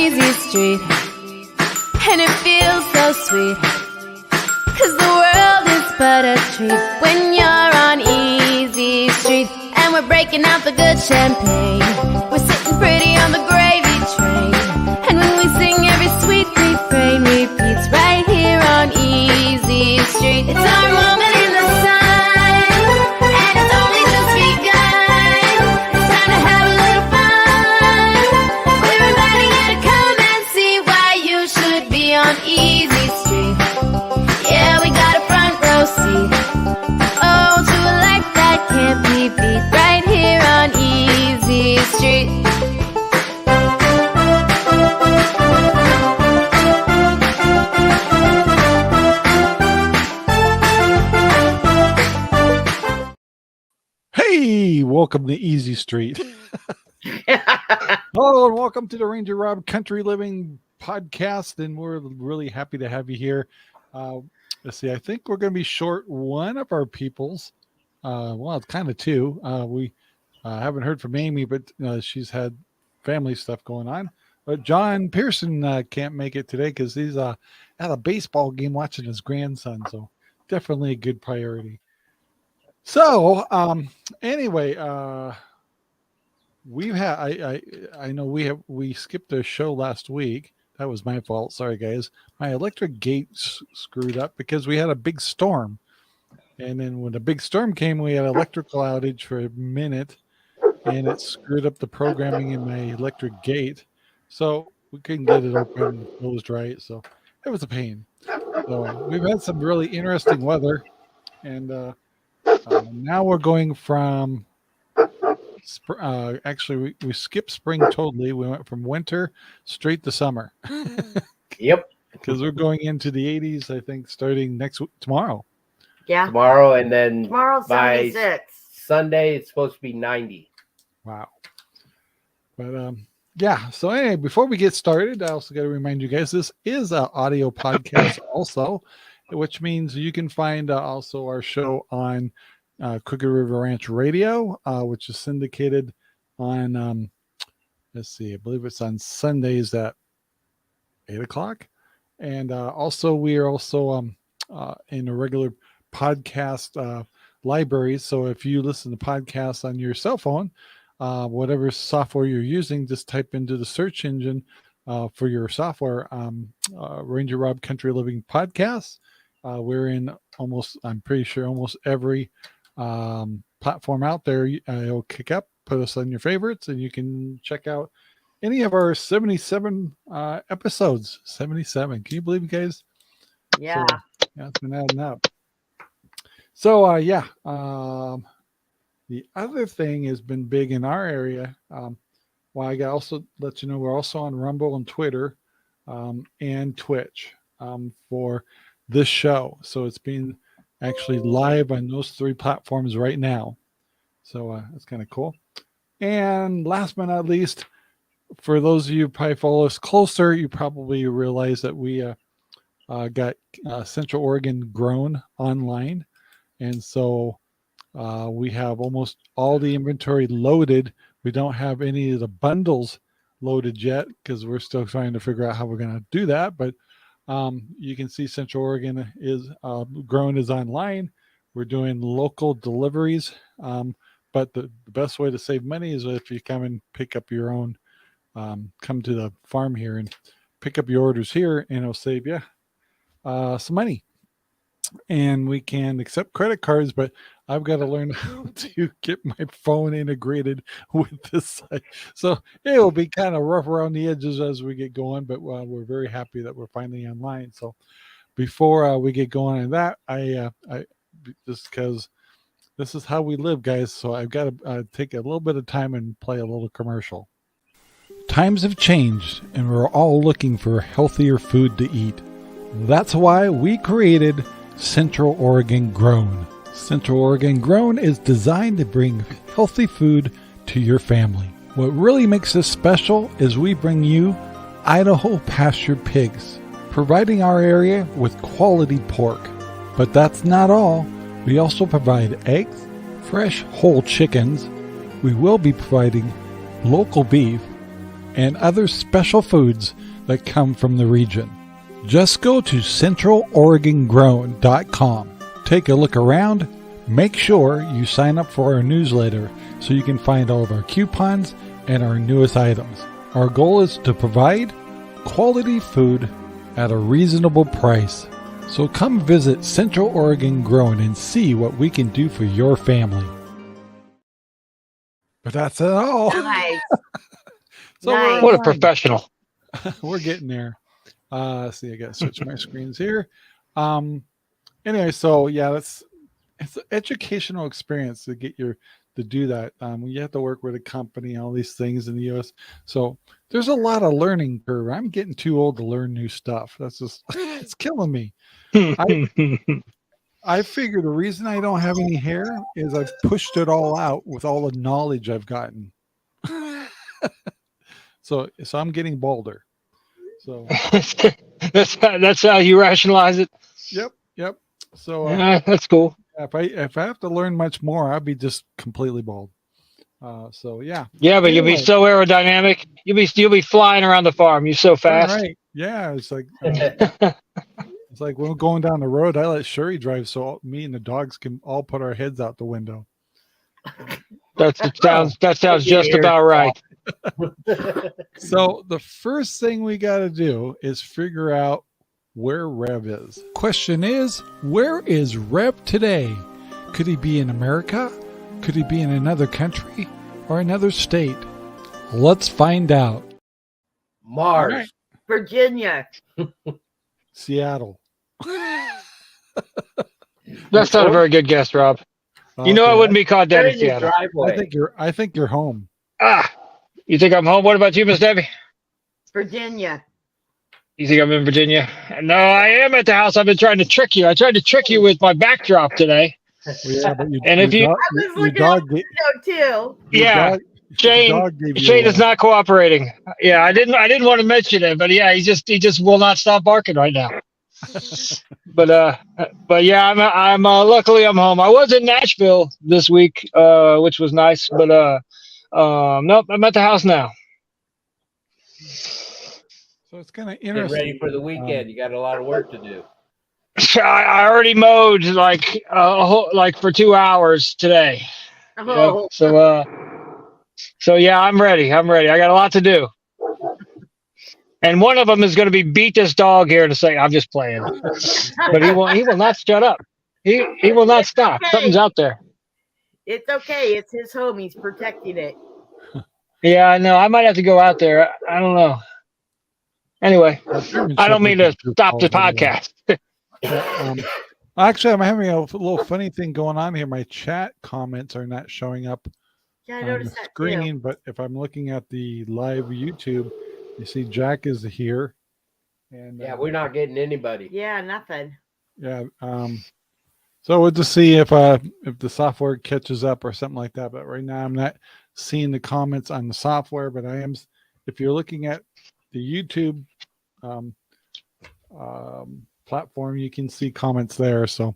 easy street, and it feels so sweet, 'cause the world is but a treat when you're on easy street. And we're breaking out the good champagne, we're sitting pretty on the gravy train, and when we sing every sweet refrain repeats right here on easy street. It's our moment in the sun, and it's only just begun. It's time to have a little fun. We're inviting you to come and see why you should be on easy street. Yeah, we got a front row seat. Oh, to a life that can't be beat, right here on easy street. Hey, welcome to Easy Street. Hello, and welcome to the RangerRob Country Living Podcast, and we're really happy to have you here. Let's see, I think we're going to be short one of our peoples. Well, it's kind of two. We haven't heard from Amy, but she's had family stuff going on. But John Pearson can't make it today because he's at a baseball game watching his grandson, so definitely a good priority. So, anyway, I know we skipped a show last week. That was my fault. Sorry, guys. My electric gate screwed up because we had a big storm. And then when the big storm came, we had an electrical outage for a minute, and it screwed up the programming in my electric gate. So we couldn't get it open and closed right. So it was a pain. So we've had some really interesting weather, and now we're going from actually we skipped spring totally. We went from winter straight to summer. Yep. Because we're going into the 80s, I think, starting tomorrow. Yeah. Tomorrow, and then Tomorrow's by 76. Sunday it's supposed to be 90. Wow. But yeah. So anyway, before we get started, I also got to remind you guys this is an audio podcast also, which means you can find also our show on Crooked River Ranch Radio, which is syndicated on let's see, I believe it's on Sundays at 8:00, and also we are also in a regular podcast libraries. So if you listen to podcasts on your cell phone, whatever software you're using, just type into the search engine for your software, RangerRob Country Living Podcast. We're in I'm pretty sure almost every platform out there. It'll kick up, put us on your favorites, and you can check out any of our 77 episodes. 77. Can you believe it, guys? Yeah. So, yeah, it's been adding up. So, yeah. The other thing has been big in our area. Well, I got also let you know we're also on Rumble and Twitter and Twitch for this show. So it's being actually live on those three platforms right now. So that's kind of cool. And last but not least, for those of you who probably follow us closer, you probably realize that we got Central Oregon Grown online. And so we have almost all the inventory loaded. We don't have any of the bundles loaded yet because we're still trying to figure out how we're going to do that. But you can see Central Oregon is Grown is online. We're doing local deliveries. But the best way to save money is if you come and pick up your own, come to the farm here and pick up your orders here, and it'll save you some money. And we can accept credit cards, but I've got to learn how to get my phone integrated with this site. So it will be kind of rough around the edges as we get going, but we're very happy that we're finally online. So before we get going on that, I just because this is how we live, guys. So I've got to take a little bit of time and play a little commercial. Times have changed, and we're all looking for healthier food to eat. That's why we created Central Oregon Grown. Central Oregon Grown is designed to bring healthy food to your family. What really makes us special is we bring you Idaho Pasture pigs, providing our area with quality pork. But that's not all. We also provide eggs, fresh whole chickens. We will be providing local beef, and other special foods that come from the region. Just go to centraloregongrown.com. Take a look around. Make sure you sign up for our newsletter so you can find all of our coupons and our newest items. Our goal is to provide quality food at a reasonable price. So come visit Central Oregon Grown and see what we can do for your family. But that's it all. Nice. So Nice. we're What a fine. professional. We're getting there. See, I got to switch my screens here. Anyway, so yeah, it's an educational experience to get to do that. You have to work with a company, all these things in the U.S. So there's a lot of learning curve. I'm getting too old to learn new stuff. That's just it's killing me. I figure the reason I don't have any hair is I've pushed it all out with all the knowledge I've gotten. So I'm getting balder. So that's how you rationalize it. Yep. So Yeah, that's cool. if I have to learn much more, I'll be just completely bald. So yeah. Yeah, but you'll be Anyway. so aerodynamic. You'll be flying around the farm. You're so fast. Right. Yeah, it's like it's like when we're going down the road, I let Sherry drive so me and the dogs can all put our heads out the window. That sounds just about right. So the first thing we got to do is figure out where Rev is. Question is, where is Rev today? Could he be in America? Could he be in another country or another state? Let's find out. Mars. All right. Virginia. Seattle. That's not a very good guess, Rob. You know I wouldn't be caught dead They're in in the Seattle. driveway. I think you're home. You think I'm home? What about you, Miss Debbie? Virginia. You think I'm in Virginia? No, I am at the house. I've been trying to trick you. I tried to trick you with my backdrop today. Well, yeah, but And if you- I was your looking dog, out the window too. Yeah, Shane is not cooperating. Yeah, I didn't want to mention it, but yeah, he just will not stop barking right now. But yeah, I'm luckily I'm home. I was in Nashville this week, which was nice, but nope, I'm at the house now. So it's kind of Get interesting. ready for the weekend. You got a lot of work to do. I already mowed like for 2 hours today. Oh, Yep. So yeah, I'm ready. I got a lot to do. And one of them is going to be beat this dog here in a second. I'm just playing, but he will not shut up. He will not stop. Okay. Something's out there. it's okay. It's his home. He's protecting it. Yeah, I know. I might have to go out there. I don't know. Anyway, I don't mean to stop the podcast. Actually, I'm having a little funny thing going on here. My chat comments are not showing up Yeah, I on the noticed that screen, too. but if I'm looking at the live YouTube, you see Jack is here. And Yeah, we're not getting anybody. Yeah, nothing. yeah. So we'll just see if the software catches up or something like that. But right now, I'm not seeing the comments on the software, but I am. If you're looking at the YouTube platform, you can see comments there. So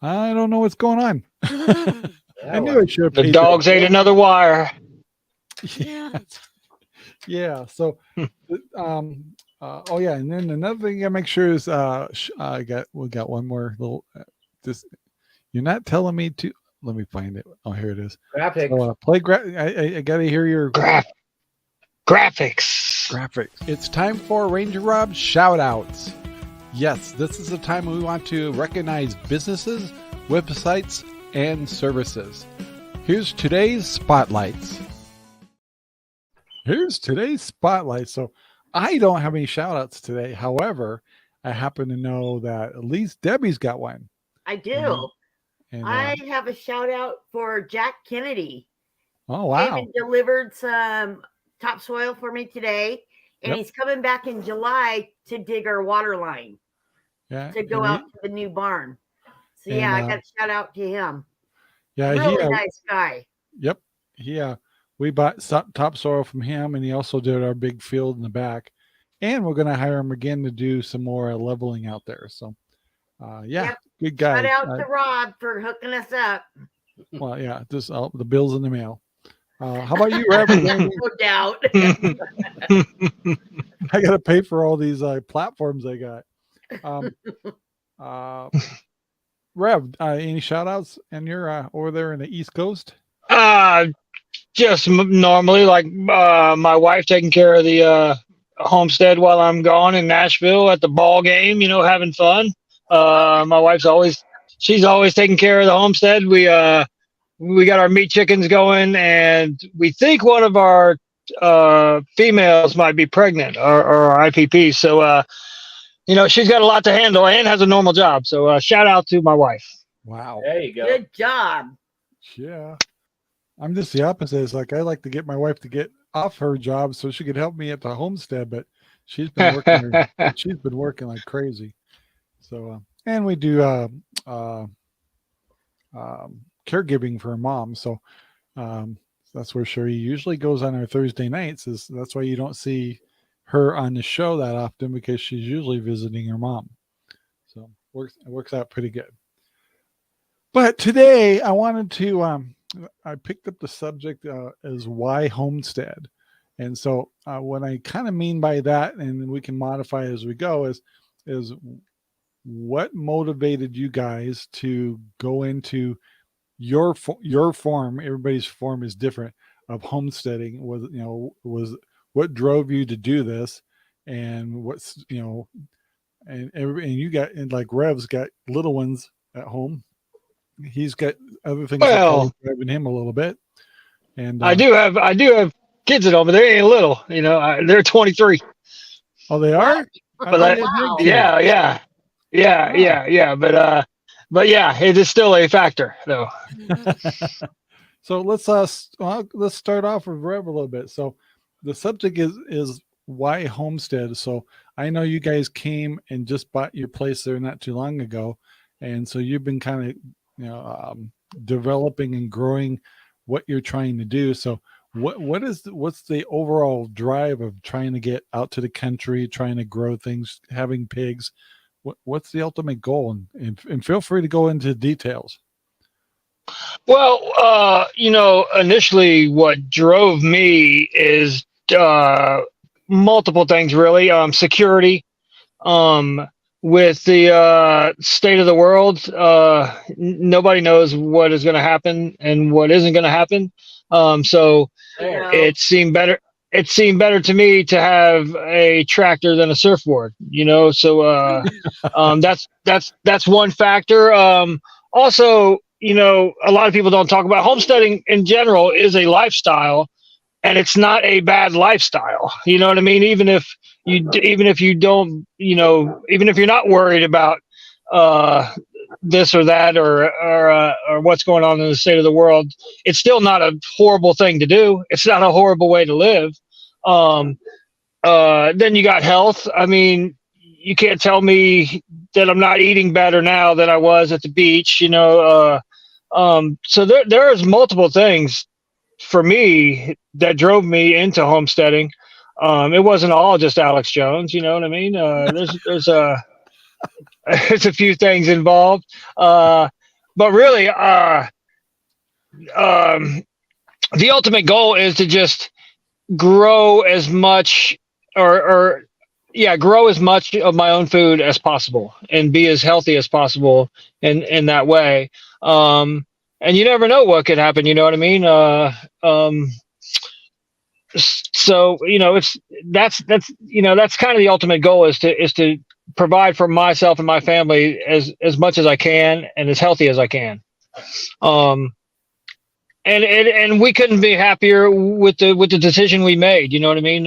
I don't know what's going on. I knew I should have The paid dogs ate another wire. Yeah. Yeah. So, oh yeah, and then another thing I make sure is we got one more little. You're not telling me to. Let me find it. Oh, here it is. Graphics. So, I gotta hear your Graphics. It's time for RangerRob shout outs. Yes, this is the time we want to recognize businesses, websites, and services. Here's today's spotlights. So I don't have any shout outs today. However, I happen to know that at least Debbie's got one. I do. And, I have a shout out for Jack Kennedy. oh, wow. Came and delivered some topsoil for me today, and Yep. he's coming back in July to dig our water line Yeah. to go out to the new barn. So and, yeah, I got a shout out to him. Yeah. Really nice guy. Yep. We bought topsoil from him, and he also did our big field in the back. And we're going to hire him again to do some more leveling out there. So, Yep. good guy. Shout out to Rob for hooking us up. Well, yeah, just the bill's in the mail. How about you, Rev? Is there anything- No doubt. I got to pay for all these platforms I got. Rev, any shout outs? And you're over there in the East Coast? Just normally, like my wife taking care of the homestead while I'm gone in Nashville at the ball game, having fun. My wife's she's always taking care of the homestead. We got our meat chickens going, and we think one of our females might be pregnant or IPP. So, she's got a lot to handle and has a normal job. So shout out to my wife. Wow. There you go. Good job. Yeah. I'm just the opposite. It's like I like to get my wife to get off her job so she could help me at the homestead, but she's been working like crazy. So and we do caregiving for her mom. So that's where Sherry usually goes on her Thursday nights. That's why you don't see her on the show that often, because she's usually visiting her mom. So it works out pretty good. But today I wanted to I picked up the subject as why homestead. And so what I kind of mean by that, and we can modify as we go, is what motivated you guys to go into your form? Everybody's form is different of homesteading. Was what drove you to do this, and what's and you got, and like Rev's got little ones at home. He's got other things driving him a little bit. And I do have kids at home, but they ain't little. They're 23. Oh, they are. But Wow. yeah. But yeah, it is still a factor though. So let's start off with Rev a little bit. So the subject is why homestead. So I know you guys came and just bought your place there not too long ago, and so you've been kind of developing and growing what you're trying to do. So what's the overall drive of trying to get out to the country, trying to grow things, having pigs? What's the ultimate goal? And feel free to go into details. Well, initially what drove me is multiple things really. Security. With the state of the world, nobody knows what is going to happen and what isn't going to happen. So it seemed better. It seemed better to me to have a tractor than a surfboard. So that's one factor. Also, a lot of people don't talk about homesteading in general is a lifestyle, and it's not a bad lifestyle. You know what I mean? Even if you don't, even if you're not worried about this or that or what's going on in the state of the world, it's still not a horrible thing to do. It's not a horrible way to live. Then you got health. I mean, you can't tell me that I'm not eating better now than I was at the beach. So there's multiple things for me that drove me into homesteading. It wasn't all just Alex Jones, you know what I mean? There's a few things involved. But really, the ultimate goal is to just grow as much grow as much of my own food as possible and be as healthy as possible in that way. And you never know what could happen, you know what I mean? So that's kind of the ultimate goal is to provide for myself and my family as much as I can and as healthy as I can. And we couldn't be happier with the decision we made. You know what I mean?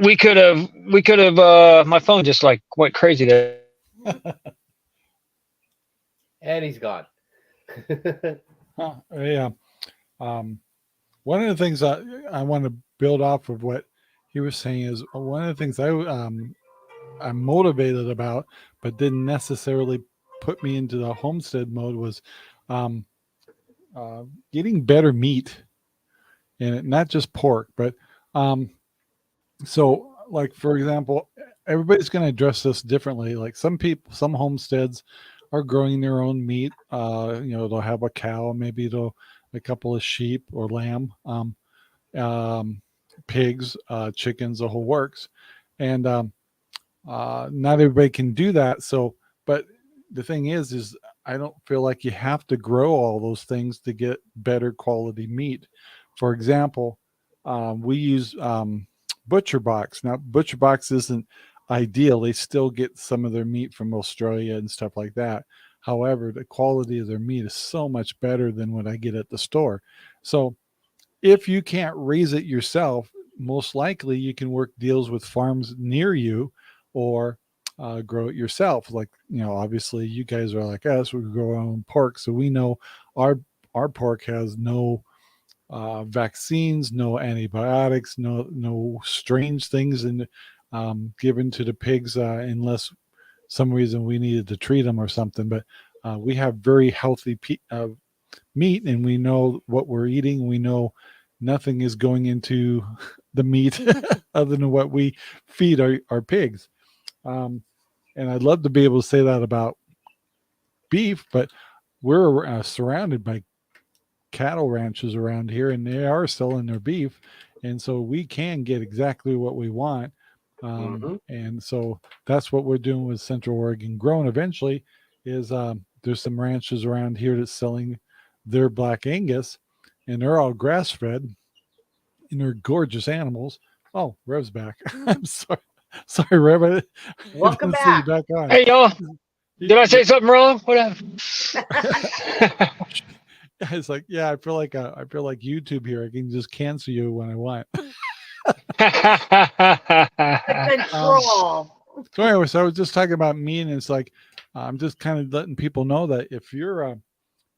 We could have. My phone just like went crazy there. And he's gone. Yeah. One of the things I want to build off of what he was saying is one of the things I'm motivated about, but didn't necessarily put me into the homestead mode was getting better meat, and not just pork, but so like, for example, everybody's going to address this differently. Like some homesteads are growing their own meat. They'll have a cow, maybe they'll a couple of sheep or lamb, pigs, chickens, the whole works. And not everybody can do that. So, but the thing is I don't feel like you have to grow all those things to get better quality meat. For example, we use Butcher Box. Now, Butcher Box isn't ideal. They still get some of their meat from Australia and stuff like that. However, the quality of their meat is so much better than what I get at the store. So if you can't raise it yourself, most likely you can work deals with farms near you or grow it yourself. Like, obviously you guys are like us, we grow our own pork. So we know our pork has no vaccines, no antibiotics, no strange things given to the pigs unless some reason we needed to treat them or something. But we have very healthy meat, and we know what we're eating. We know nothing is going into the meat other than what we feed our pigs. And I'd love to be able to say that about beef, but we're surrounded by cattle ranches around here, and they are selling their beef, and so we can get exactly what we want. And so that's what we're doing with Central Oregon Grown. Eventually, is there's some ranches around here that's selling their Black Angus, and they're all grass fed, and they're gorgeous animals. Oh, Rev's back. I'm sorry, Rev. I Welcome didn't see you back. on. Hey, y'all. Did I say something wrong? What happened? It's like, yeah, I feel like YouTube here. I can just cancel you when I want. Control. So anyway, so I was just talking about meat, and it's like I'm just kind of letting people know that if you're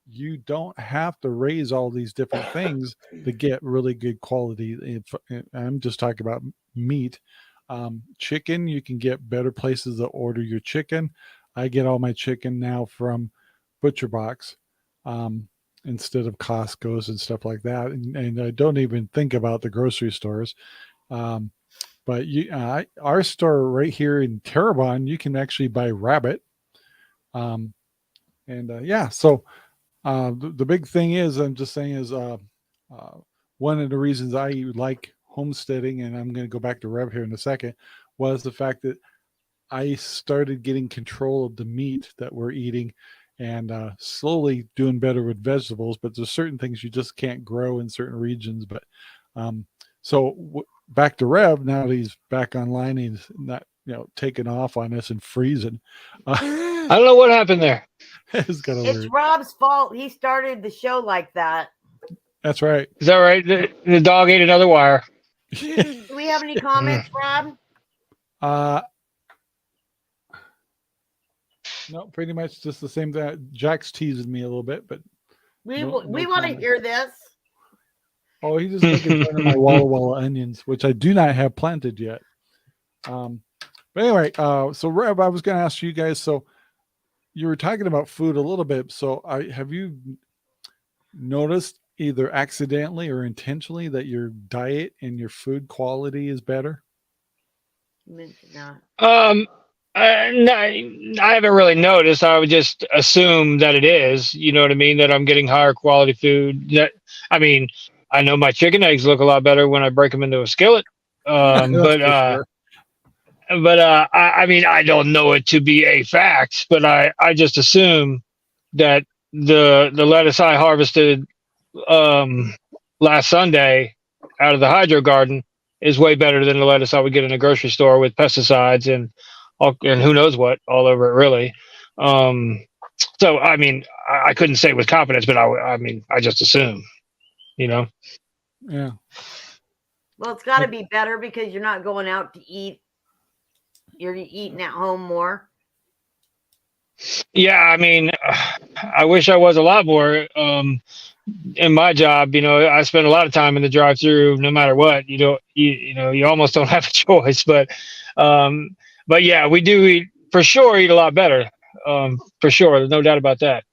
you don't have to raise all these different things to get really good quality. I'm just talking about meat. Chicken, you can get better places to order your chicken. I get all my chicken now from Butcher Box instead of Costco's and stuff like that. And I don't even think about the grocery stores. But our store right here in Terrebonne, you can actually buy rabbit. So the big thing is, I'm just saying, is one of the reasons I like homesteading, and I'm going to go back to Rev here in a second, was the fact that I started getting control of the meat that we're eating, and slowly doing better with vegetables. But there's certain things you just can't grow in certain regions. But back to Rev, now that he's back online, he's not taking off on us and freezing. I don't know what happened there. It's Rob's fault. He started the show like that. That's right. Is that right? The dog ate another wire. Do we have any comments, Rob? No, pretty much just the same thing. Jack's teasing me a little bit, but we want to hear this. Oh, he's just making fun of my Walla Walla onions, which I do not have planted yet. But anyway, so Rev, I was going to ask you guys. So you were talking about food a little bit. So have you noticed either accidentally or intentionally that your diet and your food quality is better? No. I haven't really noticed. I would just assume that it is. You know what I mean? That I'm getting higher quality food. I know my chicken eggs look a lot better when I break them into a skillet. I don't know it to be a fact, but I just assume that the lettuce I harvested last Sunday out of the hydro garden is way better than the lettuce I would get in a grocery store with pesticides and who knows what all over it, really. So I couldn't say with confidence, but I just assume, Yeah. Well, it's got to be better because you're not going out to eat. You're eating at home more. Yeah, I wish I was a lot more. In my job, I spend a lot of time in the drive-through. No matter what, you almost don't have a choice. But yeah, we do eat a lot better. For sure, there's no doubt about that.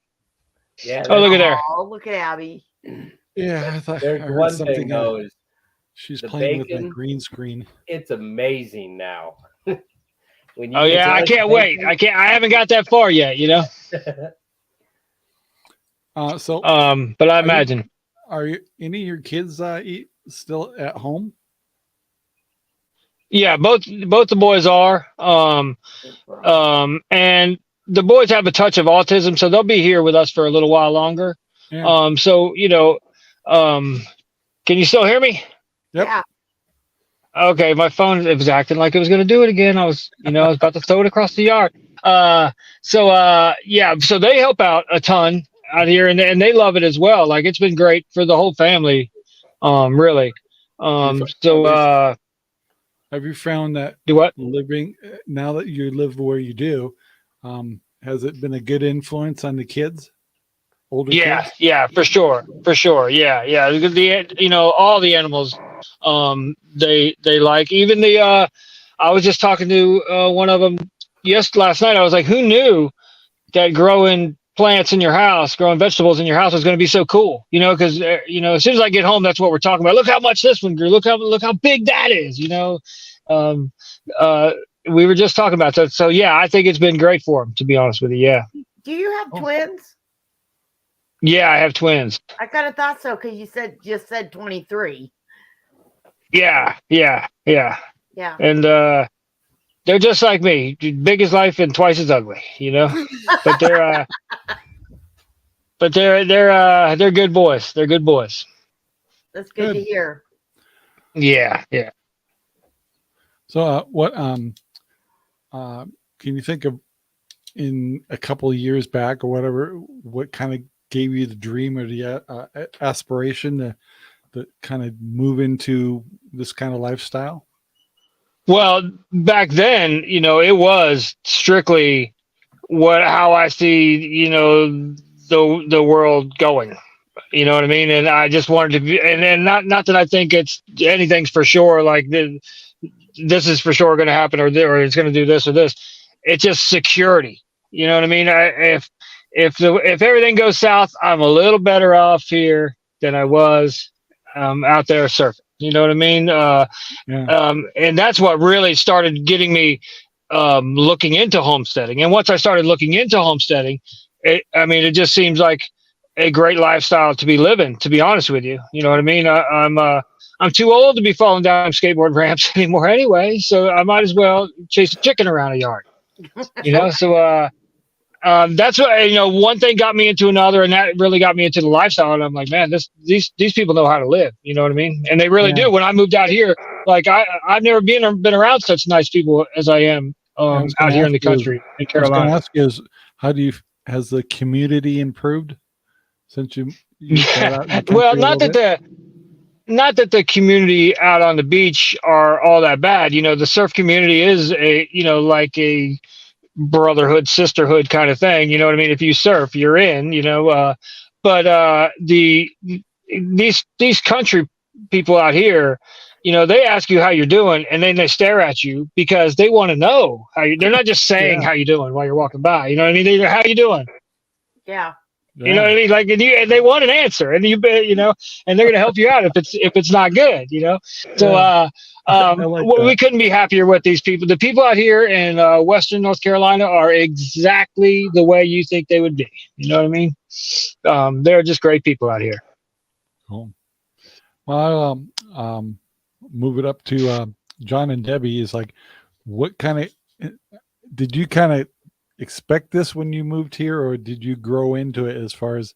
Yeah. Oh, look at there. Oh, look at Abby. Yeah, I thought There's I heard one something. thing though is she's the playing with bacon. my green screen. It's amazing now. I can't wait. I haven't got that far yet. So but I imagine. Are any of your kids still at home? Yeah, both the boys are. And the boys have a touch of autism, so they'll be here with us for a little while longer. Yeah. So can you still hear me? Yep. Yeah. Okay, my phone, it was acting like it was going to do it again. I was about to throw it across the yard. So they help out a ton out here, and they love it as well. Like, it's been great for the whole family, really. Have you found that Do what? living now that you live where you do, has it been a good influence on the kids? Older kids? Yeah, for sure. Yeah. All the animals, they like, even I was just talking to one of them last night. I was like, who knew that growing plants in your house, growing vegetables in your house was going to be so cool? Because as soon as I get home, that's what we're talking about. Look how much this one grew. Look how big that is. We were just talking about that. So yeah, I think it's been great for them, to be honest with you. Yeah. Do you have twins? Yeah, I have twins. I kind of thought so because you just said 23. Yeah. Yeah. And they're just like me, big as life and twice as ugly, But they're good boys. They're good boys. That's good to hear. Yeah. So can you think of, in a couple of years back or whatever, what kind of gave you the dream or the aspiration to kind of move into this kind of lifestyle? Well, back then, it was strictly how I see, the world going. You know what I mean? And I just wanted to be, and not that I think anything's for sure, like this is for sure going to happen, or it's going to do this or this. It's just security. You know what I mean? If everything goes south, I'm a little better off here than I was out there surfing. You know what I mean? And that's what really started getting me looking into homesteading. And once I started looking into homesteading, it just seems like a great lifestyle to be living, to be honest with you. You know what I mean? I'm too old to be falling down skateboard ramps anymore anyway, so I might as well chase a chicken around a yard. So that's what, one thing got me into another, and that really got me into the lifestyle. And I'm like, man, these people know how to live. You know what I mean? And they really do. When I moved out here, like I've never been around such nice people as I am out here in the country in Carolina. I was going to ask you has the community improved since you got out? Well, not that the community out on the beach are all that bad. The surf community is like a brotherhood, sisterhood kind of thing. You know what I mean? If you surf, you're in, but these country people out here, they ask you how you're doing, and then they stare at you because they want to know how they're not just saying how you doing while you're walking by. You know what I mean? They're, how you doing? Yeah. You know what I mean? Like, and they want an answer, and and they're going to help you out if it's not good, So, we couldn't be happier with these people. The people out here in Western North Carolina are exactly the way you think they would be. You know what I mean? They're just great people out here. Cool. Well, move it up to John and Debbie. Is like, what kind of did you kind of expect this when you moved here, or did you grow into it as far as?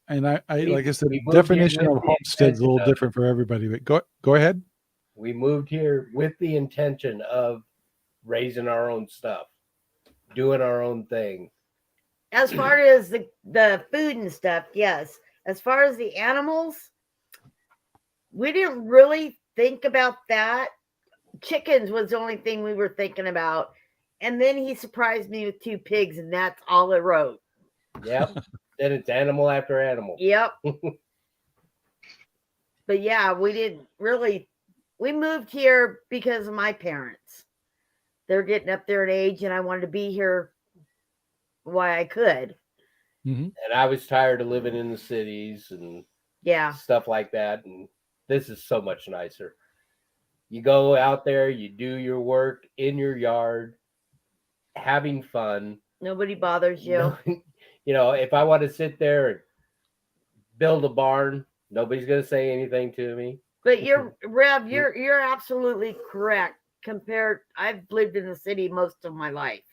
And like I said, the definition of homestead is a little different for everybody. But go ahead. We moved here with the intention of raising our own stuff, doing our own thing. As far as the food and stuff, yes. As far as the animals, we didn't really think about that. Chickens was the only thing we were thinking about. And then he surprised me with 2 pigs, and that's all it wrote. Yep. Then it's animal after animal. Yep. But yeah, we didn't really. We moved here because of my parents. They're getting up there in age, and I wanted to be here while I could. Mm-hmm. And I was tired of living in the cities and stuff like that. And this is so much nicer. You go out there, you do your work in your yard, having fun. Nobody bothers you. If I want to sit there and build a barn, Nobody's going to say anything to me. But Rev, you're absolutely correct. I've lived in the city most of my life.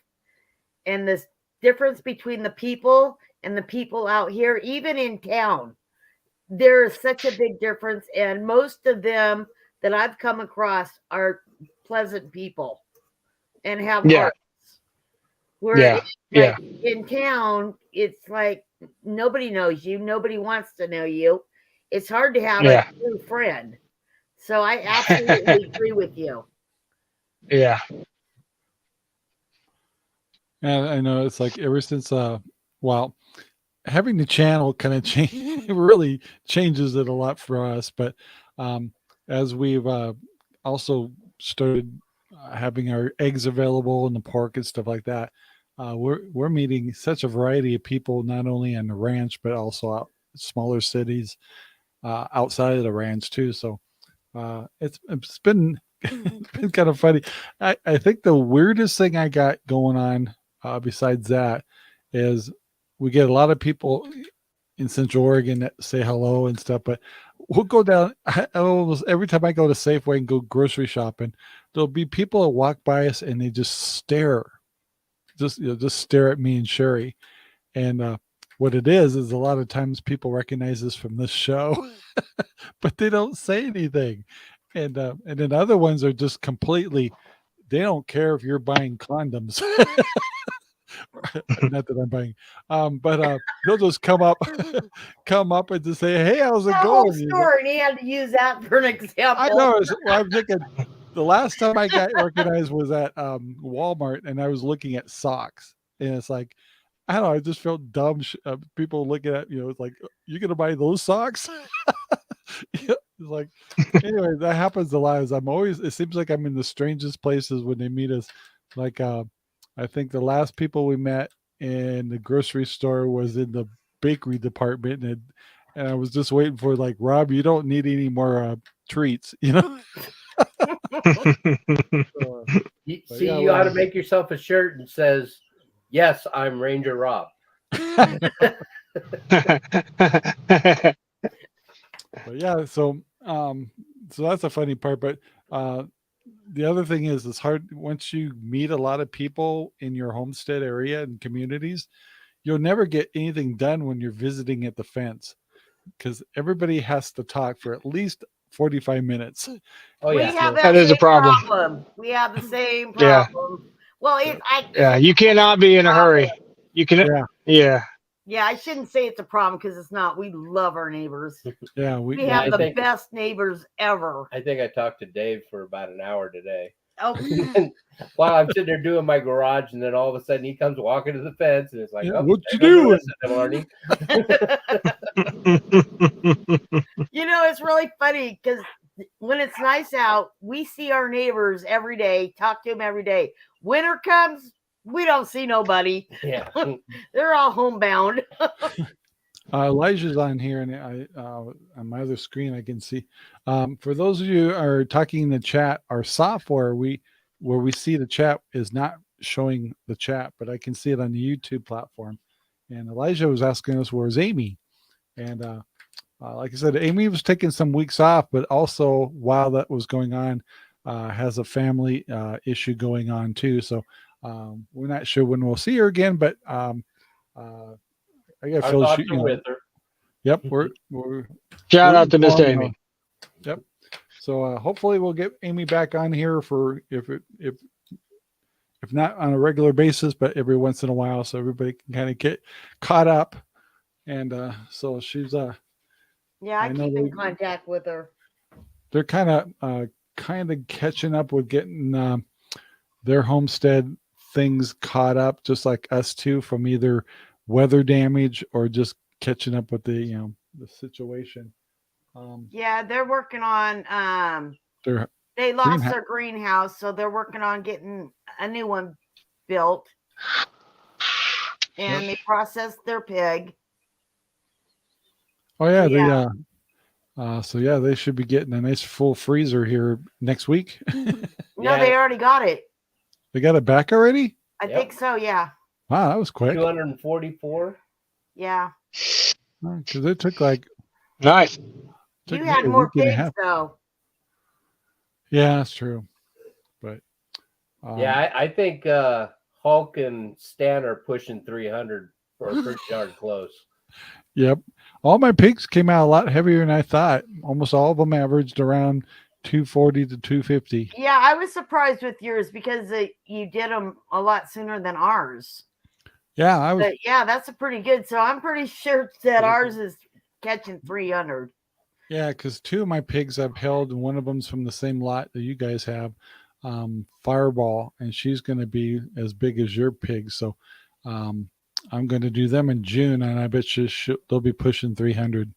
And this difference between the people and the people out here, even in town, there is such a big difference. And most of them that I've come across are pleasant people and have hearts. Where in town, it's like nobody knows you. Nobody wants to know you. It's hard to have a true friend. So I absolutely agree with you. Yeah. And I know it's like ever since, having the channel kind of really changes it a lot for us. But as we've also started having our eggs available in the pork and stuff like that, we're meeting such a variety of people, not only on the ranch, but also out smaller cities outside of the ranch too. So it's been it's been kind of funny. I think the weirdest thing I got going on besides that is we get a lot of people in Central Oregon that say hello and stuff, but we'll go down almost every time I go to Safeway and go grocery shopping, there'll be people that walk by us and they just stare at me and Sherry. And what it is a lot of times people recognize us from this show, but they don't say anything. And then other ones are just completely, they don't care if you're buying condoms. Not that I'm buying, but they'll just come up and just say, "Hey, how's it going?" Whole story, and he had to use that for an example. I know. I'm thinking the last time I got recognized was at Walmart, and I was looking at socks, and it's like, I don't know. I just felt dumb. People looking at it's like, "You're gonna buy those socks?" It's like, anyway, that happens a lot. It seems like I'm in the strangest places when they meet us. Like, I think the last people we met in the grocery store was in the bakery department, and I was just waiting for, like, Rob, you don't need any more treats, you ought to make yourself a shirt that says, "Yes, I'm Ranger Rob." But yeah, so that's a funny part. But the other thing is, it's hard once you meet a lot of people in your homestead area and communities, you'll never get anything done when you're visiting at the fence, because everybody has to talk for at least 45 minutes. Oh yeah, that is a problem. We have the same problem. Well, you cannot be in a hurry. You can. Yeah, I shouldn't say it's a problem because it's not. We love our neighbors. Yeah, we have the best neighbors ever. I think I talked to Dave for about an hour today. Oh, while I'm sitting there doing my garage, and then all of a sudden he comes walking to the fence, and it's like, "What you doing, Marty?" It's really funny because when it's nice out, we see our neighbors every day, talk to them every day. Winter comes, we don't see nobody. Yeah. They're all homebound. Elijah's on here, and on my other screen I can see. For those of you who are talking in the chat, our software, where we see the chat, is not showing the chat, but I can see it on the YouTube platform. And Elijah was asking us, where's Amy? And like I said, Amy was taking some weeks off, but also while that was going on, has a family issue going on too. So we're not sure when we'll see her again, but I got to feel shooting with her. Yep, we're shout out to Miss Amy. Yep. So hopefully we'll get Amy back on here for if not on a regular basis, but every once in a while, so everybody can kind of get caught up. And so she's I keep in contact with her. They're kind of catching up with getting their homestead things caught up, just like us too, from either weather damage or just catching up with the situation. They're working on they lost their greenhouse, so they're working on getting a new one built, and they processed their pig. Oh yeah, they should be getting a nice full freezer here next week. No, they already got it. They got it back already? I think so, yeah. Wow, that was quick. 244. Yeah. Because it took like Nice. You had more pigs, though. Yeah, that's true. But yeah, I think Hulk and Stan are pushing 300 or pretty darn close. Yep. All my pigs came out a lot heavier than I thought. Almost all of them averaged around 240 to 250. Yeah, I was surprised with yours because you did them a lot sooner than ours. Yeah, I was. But yeah, that's a pretty good. So I'm pretty sure that ours is catching 300. Yeah, because 2 of my pigs I've held, and one of them's from the same lot that you guys have, Fireball, and she's going to be as big as your pig. So I'm going to do them in June, and I bet you they'll be pushing 300.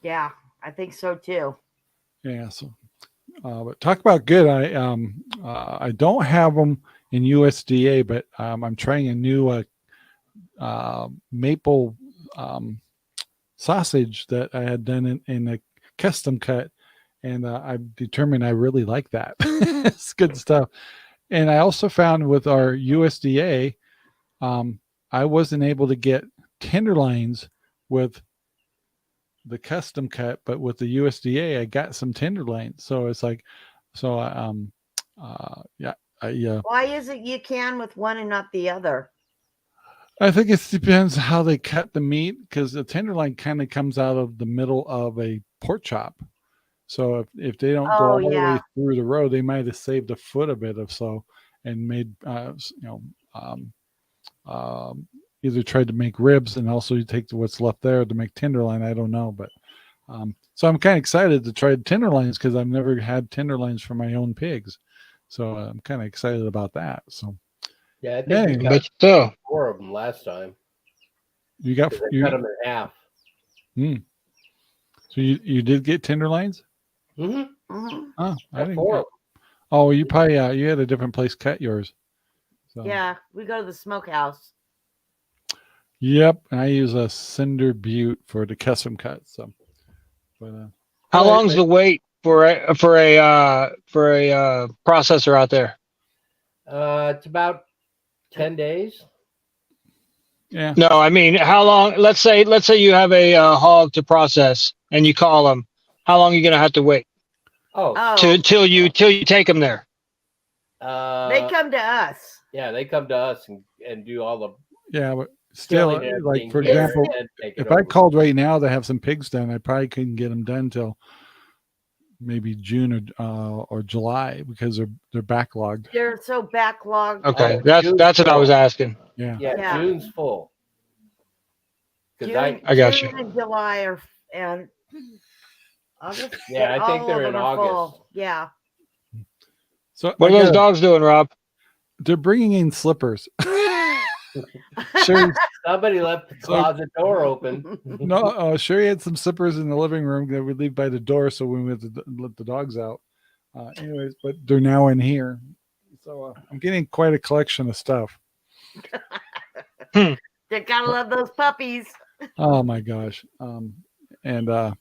Yeah, I think so too. Yeah. So, but talk about good. I don't have them in USDA, but I'm trying a new maple sausage that I had done in a custom cut, and I've determined I really like that. It's good stuff. And I also found with our USDA, I wasn't able to get tenderloins with the custom cut, but with the USDA, I got some tenderloins. So it's like, yeah. Why is it you can with one and not the other? I think it depends how they cut the meat, because the tenderloin kind of comes out of the middle of a pork chop. So if they don't go all the way through the row, they might have saved a foot of it or so and made either tried to make ribs and also you take what's left there to make tenderloin. I don't know, but so I'm kind of excited to try tenderloins because I've never had tenderloins for my own pigs. So I'm kind of excited about that. So. Yeah, I think we got 4 of them last time. You got cut them in half. So you did get tenderloins? Mm-hmm. Oh, I didn't. 4 of them. Oh, you probably you had a different place cut yours. So. Yeah, we go to the smokehouse. Yep, I use a Cinder Butte for the custom cut. So, but how long's the wait for a processor out there? It's about 10 days. Yeah. No, I mean, how long? Let's say you have a hog to process, and you call them. How long are you gonna have to wait? Till you take them there. They come to us. Yeah, they come to us and do all the. Yeah, but still, like for example, if I called right now to have some pigs done, I probably couldn't get them done till maybe June or July because they're backlogged. They're so backlogged. Okay, that's what I was asking. Yeah, June's full. June, I got you. And July and August. Yeah, I think they're in August. Full. Yeah. So what are those dogs doing, Rob? They're bringing in slippers. Somebody left the closet door open. No, Sherry had some slippers in the living room that we leave by the door, so when we have to let the dogs out. Anyways, but they're now in here, so I'm getting quite a collection of stuff. They gotta love those puppies. Oh my gosh! And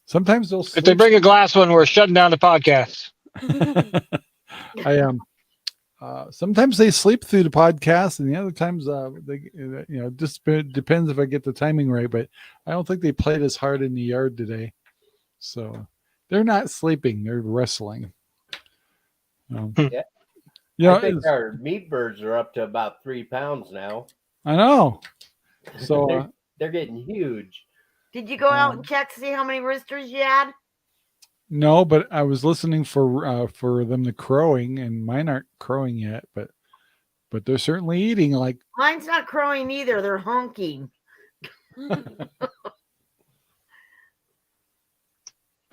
sometimes they'll. If they bring a glass one, we're shutting down the podcast. Sometimes they sleep through the podcast, and the other times they, just depends if I get the timing right. But I don't think they played as hard in the yard today, so they're not sleeping; they're wrestling. Yeah, I think our meat birds are up to about 3 pounds now. I know. So they're getting huge. Did you go out and check to see how many roosters you had? No, but I was listening for them to crowing, and mine aren't crowing yet, but they're certainly eating. Like mine's not crowing either; they're honking.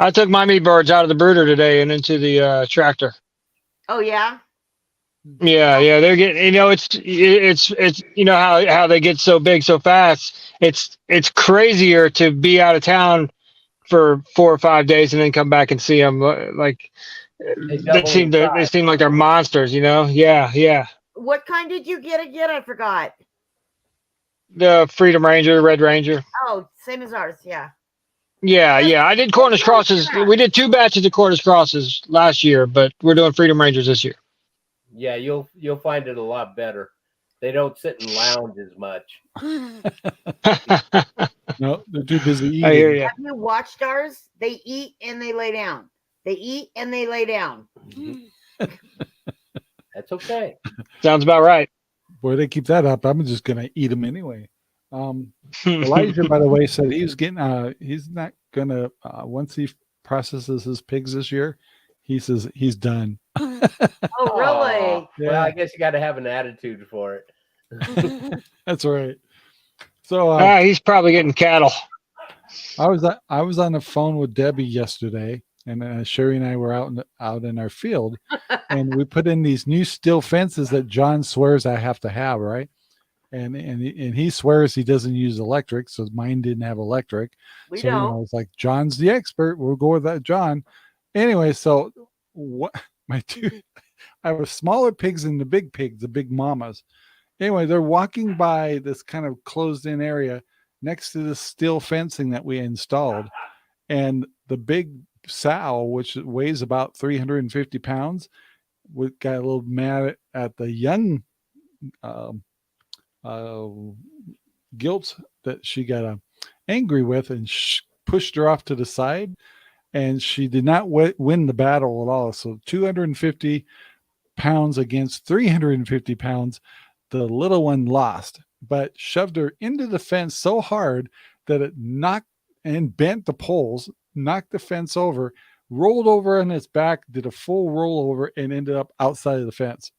I took my meat birds out of the brooder today and into the tractor. Oh yeah. Yeah, they're getting. It's how they get so big so fast. It's crazier to be out of town for 4 or 5 days and then come back and see them. Like they seem like they're monsters. Yeah. What kind did you get again? I forgot. The Freedom Ranger, Red Ranger. Oh, same as ours. Yeah. Yeah. I did Cornish crosses. We did 2 batches of Cornish crosses last year, but we're doing Freedom Rangers this year. Yeah, you'll find it a lot better. They don't sit and lounge as much. No, they're too busy eating. I hear you. Have you watched ours? They eat and they lay down. They eat and they lay down. That's okay. Sounds about right. Boy, they keep that up. I'm just gonna eat them anyway. Elijah, by the way, said he's not gonna once he processes his pigs this year, he says he's done. Oh, really? Yeah. Well, I guess you got to have an attitude for it. That's right. So he's probably getting cattle. I was on the phone with Debbie yesterday, and Sherry and I were out in our field, and we put in these new steel fences that John swears I have to have, right? And he swears he doesn't use electric, so mine didn't have electric. We so don't. it's like John's the expert. We'll go with that, John. Anyway, so what? I have smaller pigs than the big pigs, the big mamas. Anyway, they're walking by this kind of closed-in area next to the steel fencing that we installed, and the big sow, which weighs about 350 pounds, got a little mad at the young gilts that she got angry with, and pushed her off to the side, and she did not win the battle at all. So 250 pounds against 350 pounds, the little one lost, but shoved her into the fence so hard that it knocked and bent the poles, knocked the fence over, rolled over on its back, did a full rollover, and ended up outside of the fence.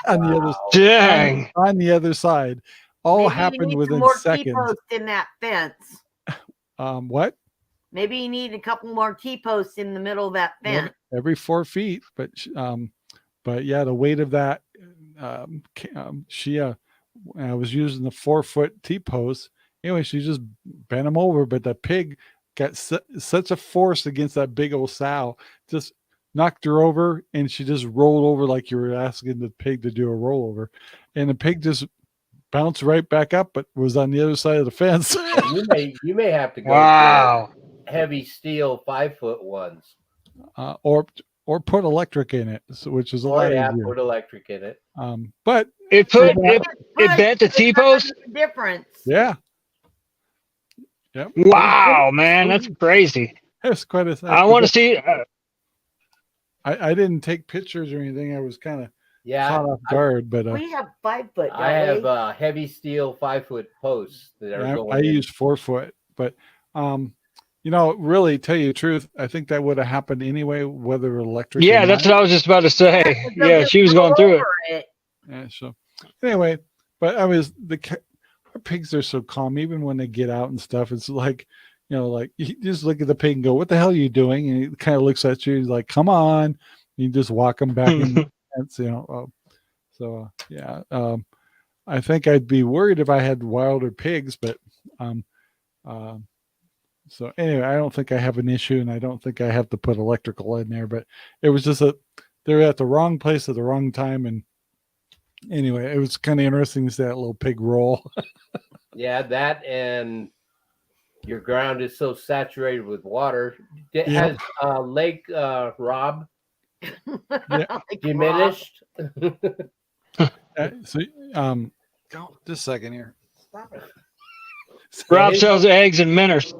On the other side. All Maybe happened you need within some more seconds. T-posts in that fence. What? Maybe you need a couple more T-posts in the middle of that fence. Every 4 feet, but yeah, the weight of that. I was using the 4-foot T-post. Anyway, she just bent him over, but the pig got such a force against that big old sow, just knocked her over, and she just rolled over like you were asking the pig to do a rollover, and the pig just bounced right back up, but was on the other side of the fence. You may have to go for heavy steel 5-foot ones, or put electric in it, which is a lot easier. Put electric in it. But it bent the T-post. Difference. Yeah. Yep. Wow, man, that's crazy. That's quite a. I want to see. I didn't take pictures or anything. I was kind of caught off guard, but we have 5-foot. I have heavy steel 5-foot posts that are going. I use 4-foot, but really, tell you the truth, I think that would have happened anyway, whether electric. Yeah, that's what I was just about to say. Yeah, she was going through it. Yeah. So anyway, but our pigs are so calm, even when they get out and stuff. It's like, like you just look at the pig and go, "What the hell are you doing?" And he kind of looks at you. He's like, "Come on!" And you just walk him back in the fence, So yeah, I think I'd be worried if I had wilder pigs, but so anyway, I don't think I have an issue, and I don't think I have to put electrical in there. But it was just they're at the wrong place at the wrong time, and anyway, it was kind of interesting to see that little pig roll. Yeah, that, and your ground is so saturated with water. Has Lake Rob diminished? Just a second here. Stop it. Rob sells eggs and minnows.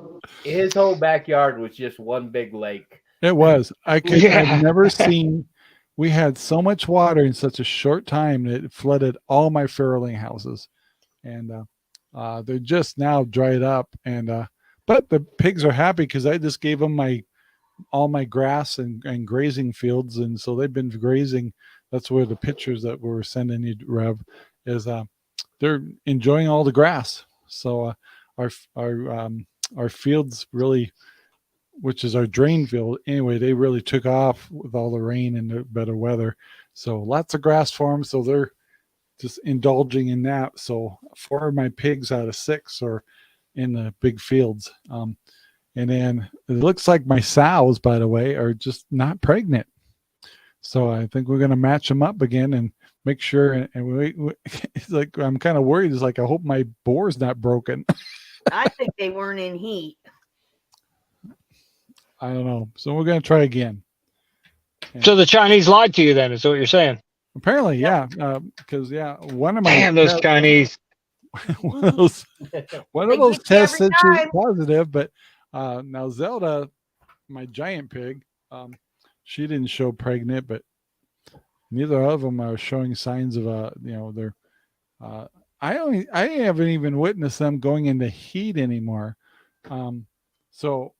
His whole backyard was just one big lake. It was. I've never seen. We had so much water in such a short time that it flooded all my farrowing houses, and they're just now dried up. And but the pigs are happy because I just gave them all my grass and grazing fields, and so they've been grazing. That's where the pictures that we're sending you, Rev, is they're enjoying all the grass. So our fields really, which is our drain field anyway, they really took off with all the rain and the better weather. So lots of grass for them. So they're just indulging in that. So 4 of my pigs out of 6 are in the big fields. And then it looks like my sows, by the way, are just not pregnant. So I think we're going to match them up again and make sure. And it's like, I'm kind of worried. It's like, I hope my bore's not broken. I think they weren't in heat. I don't know. So we're going to try again. So the Chinese lied to you then, is what you're saying? Apparently, yeah. Because one of my Damn those Chinese. one of those They tests get you said she was every time. positive, but now Zelda, my giant pig, she didn't show pregnant, but neither of them are showing signs of they're. I haven't even witnessed them going into heat anymore, so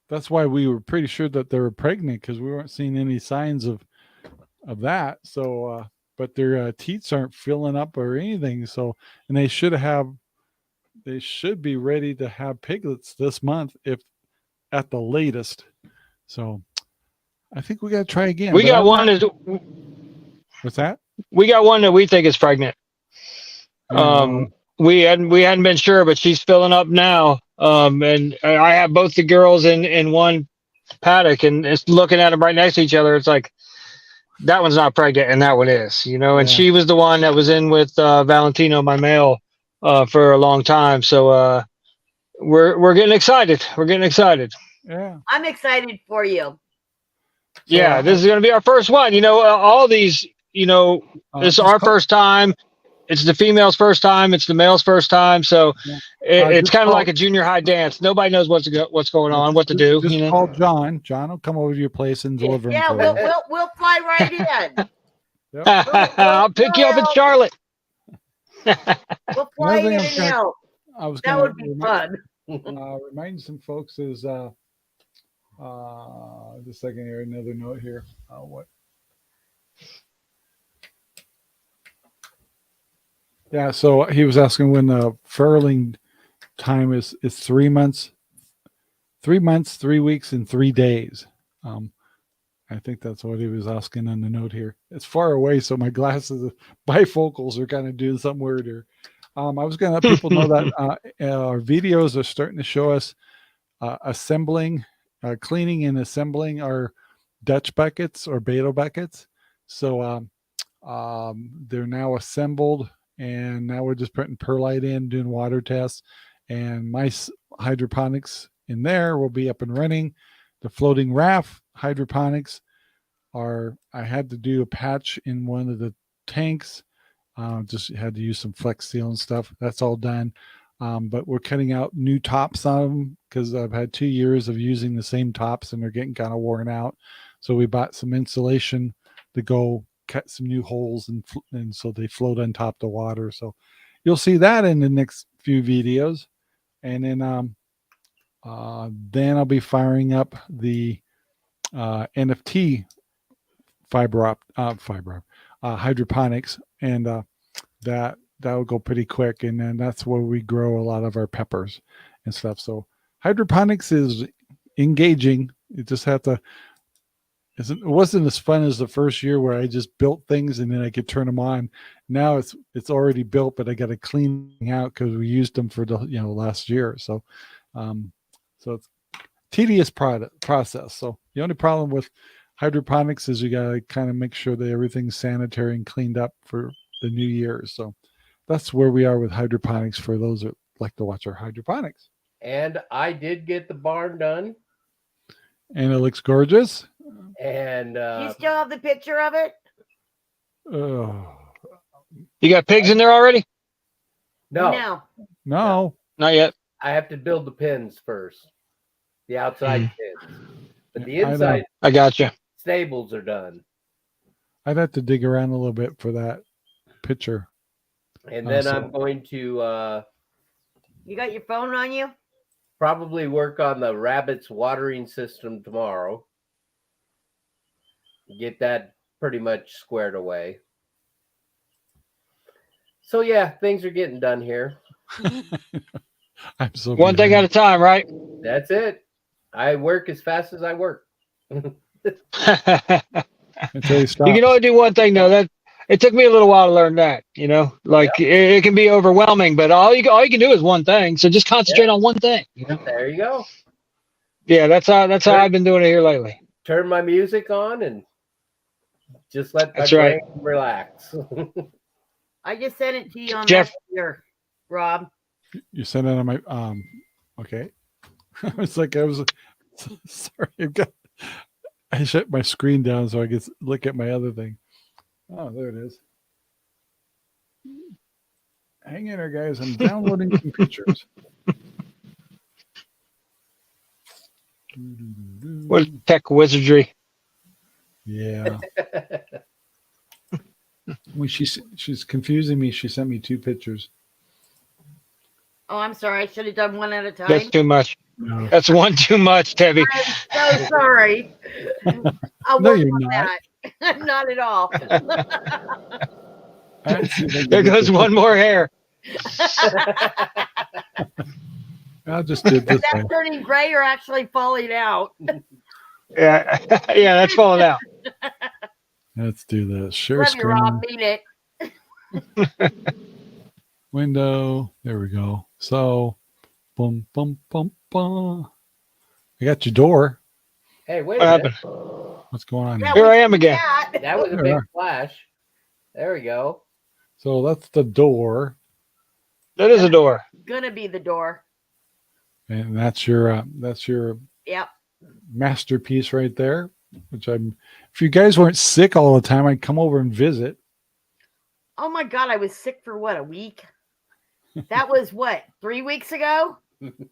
that's why we were pretty sure that they were pregnant because we weren't seeing any signs of that. So, but their teats aren't filling up or anything. So, and they should be ready to have piglets this month, if at the latest. So, I think we got to try again. We got one. What's that? We got one that we think is pregnant. We hadn't been sure, but she's filling up now. And I have both the girls in one paddock, and it's looking at them right next to each other. It's like, that one's not pregnant and that one is, and she was the one that was in with Valentino, my male, for a long time. So we're getting excited. Yeah. I'm excited for you. Yeah, this is going to be our first one. All these, this is our first time. It's the female's first time. It's the male's first time. So it's kind of like a junior high dance. Nobody knows what's going on, what to do. Just call John. John will come over to your place and deliver them. Yeah, we'll fly right in. I'll pick you up in Charlotte. We'll fly in and out. That would be fun. Remind some folks is just a second here. Another note here. What? Yeah, so he was asking when the furling time is 3 months. 3 months, 3 weeks, and 3 days. I think that's what he was asking on the note here. It's far away, so my glasses, bifocals, are kind of doing something weird here. I was going to let people know that our videos are starting to show us cleaning and assembling our Dutch buckets or Beto buckets. So they're now assembled, and now we're just putting perlite in, doing water tests, and my hydroponics in there will be up and running. The floating raft hydroponics I had to do a patch in one of the tanks. Just had to use some Flex Seal and stuff. That's all done. But we're cutting out new tops on them because I've had 2 years of using the same tops and they're getting kind of worn out. So we bought some insulation to go cut some new holes and so they float on top of the water. So you'll see that in the next few videos. And then I'll be firing up the NFT hydroponics, and that will go pretty quick. And then that's where we grow a lot of our peppers and stuff. So hydroponics is engaging. You just have to. It wasn't as fun as the first year where I just built things and then I could turn them on. Now it's already built, but I got to clean out because we used them for the last year. So it's tedious process. So the only problem with hydroponics is you got to kind of make sure that everything's sanitary and cleaned up for the new year. So that's where we are with hydroponics for those that like to watch our hydroponics. And I did get the barn done. And it looks gorgeous. And do you still have the picture of it? You got pigs in there already? No. Not yet. I have to build the pens first. The outside pens. But the inside I gotcha. Stables are done. I'd have to dig around a little bit for that picture. And then I'm going to you got your phone on you? Probably work on the rabbits watering system tomorrow. Get that pretty much squared away. So yeah, things are getting done here. I'm so one thing at a time, right? That's it. I work as fast as I work. Until you stop. You can only do one thing though. That it took me a little while to learn that. It can be overwhelming, but all you can do is one thing. So just concentrate on one thing. There you go. Yeah, that's how I've been doing it here lately. Turn my music on and just let my brain relax. I just sent it to you on Jeff. Messenger, Rob. You sent it on my okay. It's like I was sorry. I shut my screen down so I could look at my other thing. Oh, there it is. Hang in there, guys. I'm downloading some pictures. What tech wizardry? Yeah. When she's confusing me, she sent me 2 pictures. Oh, I'm sorry. I should have done one at a time. That's too much. No. That's one too much, Debbie. I'm so sorry. I'll No, work you're on not. that. Not at all. There goes one more hair. I'll just do it this way. That's turning gray or actually falling out. Yeah, yeah, that's falling out. Let's do this. Share Love screen. you, Rob. Mean it. Window. There we go. So, boom, boom, boom, boom. I got your door. Hey, wait What a minute. happened? What's going on Yeah, here? Here I am again. That was a There we big are. flash. There we go. So that's the door, That is a door. Gonna be the door. and that's your Yep. masterpiece right there. Which I'm. If you guys weren't sick all the time, I'd come over and visit. Oh my God, I was sick for what, a week? That was what, 3 weeks ago? And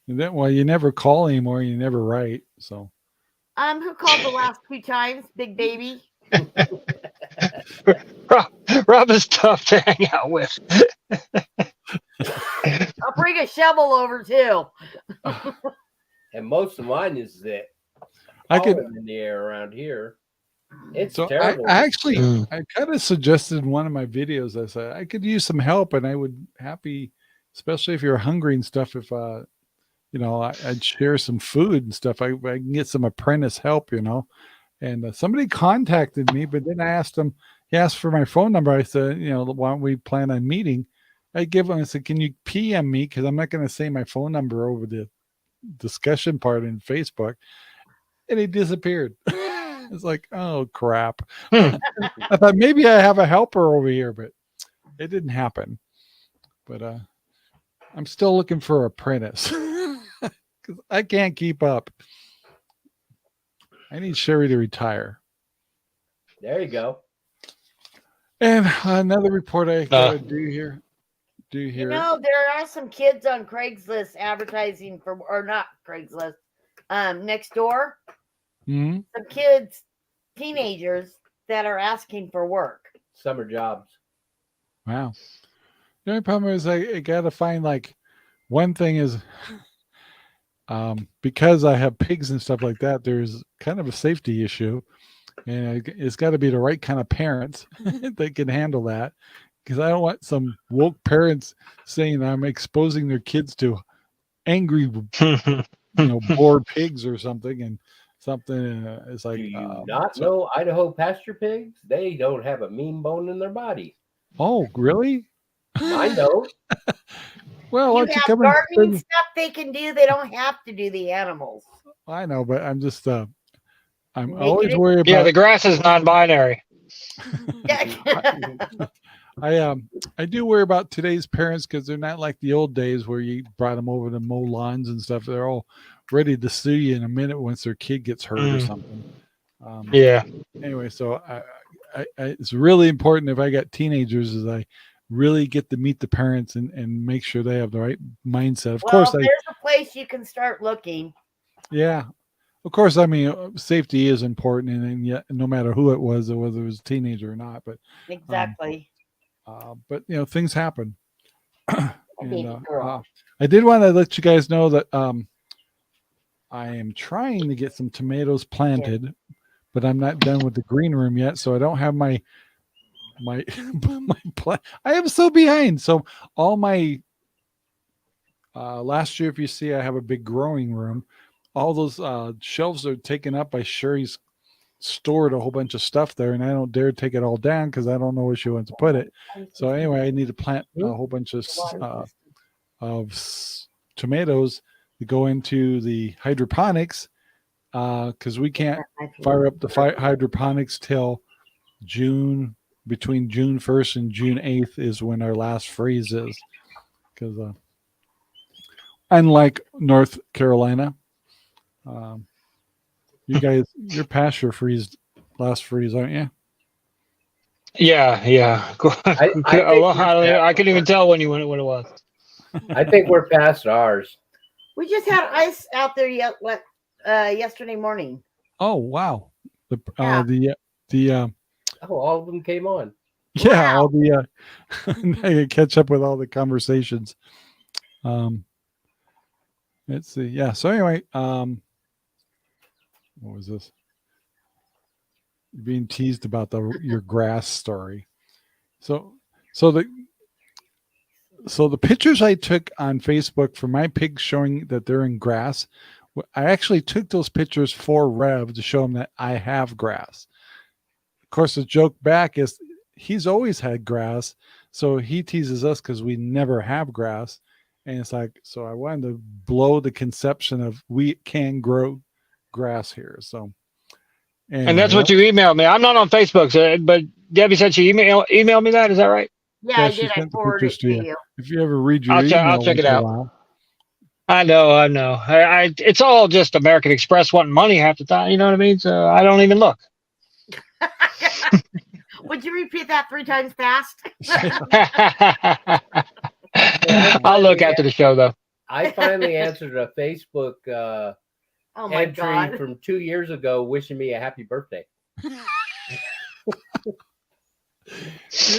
then, well, you never call anymore. You never write. So. Who called the last 2 times? Big baby. Rob is tough to hang out with. I'll bring a shovel over too. And most of mine is that I could in the air around here. It's So terrible. I actually, I kind of suggested in one of my videos, I said, I could use some help and I would happy, especially if you're hungry and stuff, if, I'd share some food and stuff. I can get some apprentice help, and somebody contacted me, but then I asked him, he asked for my phone number. I said, why don't we plan on meeting? I said, can you PM me? Cause I'm not going to say my phone number over the discussion part in Facebook. And he disappeared. It's like, oh crap. I thought maybe I have a helper over here, but it didn't happen. But I'm still looking for an apprentice because I can't keep up. I need Sherry to retire. There you go. And another report I gotta do here. There are some kids on Craigslist advertising for, or not Craigslist, next door. Mm-hmm. Some kids, teenagers that are asking for work. Summer jobs. Wow. The only problem is I gotta find one thing is because I have pigs and stuff like that, there's kind of a safety issue. And it's got to be the right kind of parents that can handle that. Because I don't want some woke parents saying I'm exposing their kids to angry, bored pigs or something. And something is like. Do you not know Idaho pasture pigs? They don't have a mean bone in their body. Oh, really? I know. Well, you have gardening stuff they can do. They don't have to do the animals. I know, but I'm just. I'm always worried about. Yeah, the grass is non-binary. I do worry about today's parents because they're not like the old days where you brought them over to mow lawns and stuff. They're all ready to sue you in a minute once their kid gets hurt or something. Yeah. Anyway, so I it's really important if I got teenagers is I really get to meet the parents and make sure they have the right mindset. Of course, there's a place you can start looking. Yeah. Of course, I mean, safety is important, and yet, no matter who it was, or whether it was a teenager or not, but exactly. But things happen. And, I did want to let you guys know that I am trying to get some tomatoes planted, but I'm not done with the green room yet, so I don't have my plant. I am so behind. So all my last year, if you see, I have a big growing room. All those shelves are taken up by Sherry's stored a whole bunch of stuff there, and I don't dare take it all down because I don't know where she wants to put it. So anyway, I need to plant a whole bunch of tomatoes to go into the hydroponics because we can't fire up the hydroponics till between June 1st and June 8th is when our last freeze is. Because unlike North Carolina, you guys, your pasture last freeze, aren't you? Yeah. I couldn't even tell when it was. I think we're past ours. We just had ice out there yesterday morning. Oh wow. All of them came on. Yeah, wow. all the I catch up with all the conversations. Let's see. Yeah. So anyway, what was this? You're being teased about your grass story. So the pictures I took on Facebook for my pigs showing that they're in grass, I actually took those pictures for Rev to show him that I have grass. Of course, the joke back is he's always had grass, so he teases us because we never have grass. And it's like, so I wanted to blow the conception of we can grow grass here. So, and that's what you emailed me. I'm not on Facebook, but Debbie said she emailed me that. Is that right? Yeah, I did. I forwarded it to you. If you ever read your email, I'll check it out. I know. It's all just American Express wanting money half the time. You know what I mean? So I don't even look. Would you repeat that 3 times fast? I'll look after the show, though. I finally answered a Facebook entry from 2 years ago wishing me a happy birthday.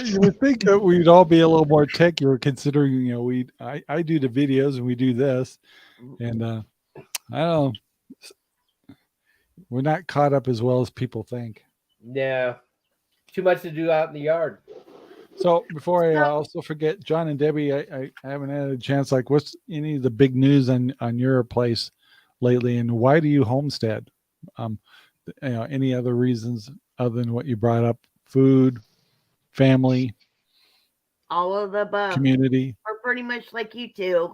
You would think that we'd all be a little more techier, considering I do the videos and we do this, and I don't know, we're not caught up as well as people think. Yeah, too much to do out in the yard. So before I also forget, John and Debbie, I haven't had a chance. Like, what's any of the big news on your place lately, and why do you homestead? Any other reasons other than what you brought up? Food, family, all of the above. Community. We're pretty much like you two.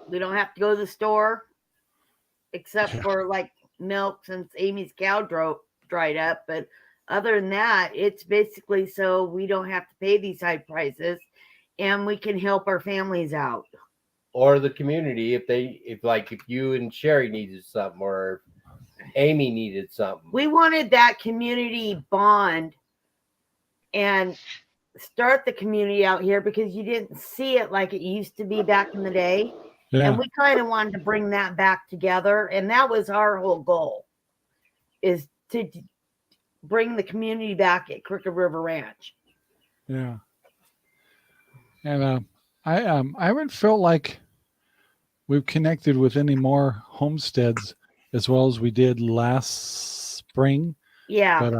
We don't have to go to the store, except for like milk, since Amy's cow dried up. But other than that, it's basically so we don't have to pay these high prices, and we can help our families out. Or the community, if you and Sherry needed something, or Amy needed something. We wanted that community bond and start the community out here because you didn't see it like it used to be back in the day. Yeah. And we kind of wanted to bring that back together. And that was our whole goal, is to bring the community back at Crooked River Ranch. Yeah. And I haven't felt like we've connected with any more homesteads as well as we did last spring. Yeah. But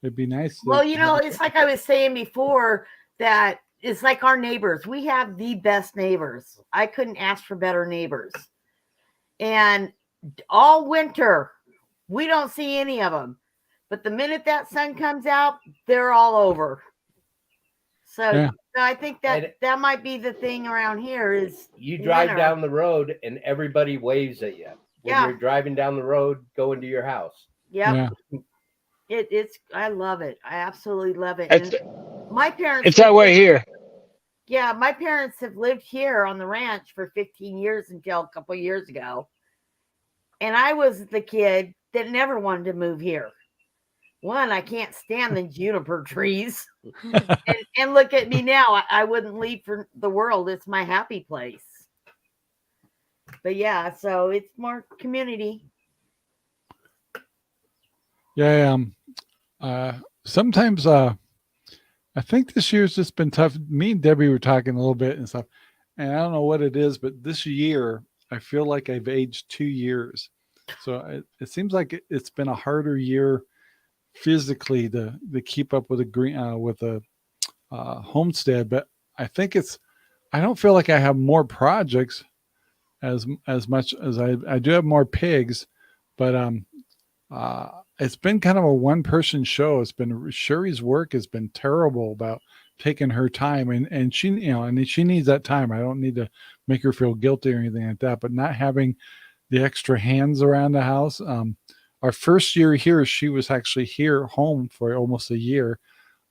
it'd be nice. Well, it's like I was saying before, that it's like our neighbors. We have the best neighbors. I couldn't ask for better neighbors. And all winter, we don't see any of them. But the minute that sun comes out, they're all over. So I think that might be the thing around here is you drive down the road and everybody waves at you when you're driving down the road going to your house. Yep. Yeah. I love it. I absolutely love it. My parents. It's that way here. Yeah, my parents have lived here on the ranch for 15 years until a couple of years ago. And I was the kid that never wanted to move here. One, I can't stand the juniper trees. and look at me now. I wouldn't leave for the world. It's my happy place. But yeah, so it's more community. Yeah. Sometimes I think this year's just been tough. Me and Debbie were talking a little bit and stuff, and I don't know what it is, but this year I feel like I've aged 2 years. So it seems like it's been a harder year physically to keep up with the homestead. But I think I don't feel like I have more projects as much as I do have more pigs, but it's been kind of a one-person show. It's been Sherry's work has been terrible about taking her time, and she she needs that time. I don't need to make her feel guilty or anything like that, but not having the extra hands around the house. Our first year here, she was actually here home for almost a year,